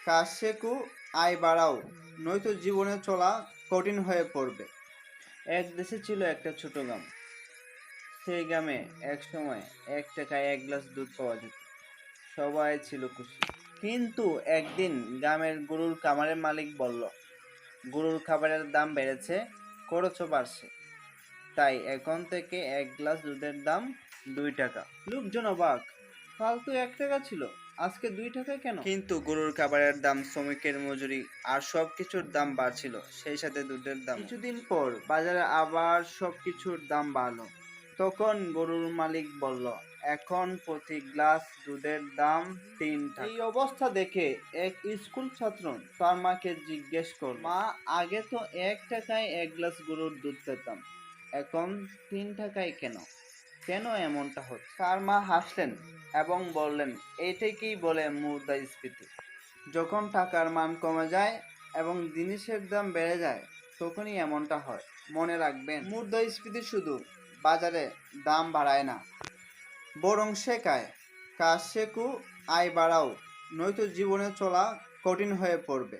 কাজ শেখো, আয় বাড়াও, নয়তো জীবনে চলা কঠিন হয়ে পড়বে। এক দেশে ছিল একটা ছোট গ্রাম। সেই গ্রামে একসময় 1 টাকায় 1 গ্লাস দুধ পাওয়া যেত। সবাই ছিল খুশি। কিন্তু একদিন গ্রামের গরুর খামারের মালিক বলল, গরুর খাবারের দাম বেড়েছে, খরচও বাড়ছে। তাই এখন থেকে 1 গ্লাস দুধের দাম 2 টাকা। লোকজন অবাক, ফালতু 1 টাকা ছিল, আজকে 2 টাকা কেন? কিন্তু গরুর খাবারের দাম, শ্রমিকের মজুরি আর সবকিছুর দাম বাড়ছিল, সেই সাথে দুধের দাম। কিছুদিন পর বাজারে আবার সবকিছুর দাম বাড়লো। তখন গরুর মালিক বলল, এখন প্রতি গ্লাস দুধের দাম 3 টাকা। এই অবস্থা দেখে এক স্কুল ছাত্র তার মাকে জিজ্ঞেস করল, মা, আগে তো 1 টাকায় 1 গ্লাস গরুর দুধ পেতাম, এখন 3 টাকায় কেন? কেন এমনটা হচ্ছে? তার মা হাসলেন এবং বললেন, এইটাকেই বলে মুদ্রাস্ফীতি। যখন টাকার মান কমে যায় এবং জিনিসের দাম বেড়ে যায়, তখনই এমনটা হয়। মনে রাখবেন, মুদ্রাস্ফীতি শুধু বাজারে দাম বাড়ায় না, বরং শেখায়। কাজ শেখো, আয় বাড়াও, নয়তো জীবনে চলা কঠিন হয়ে পড়বে।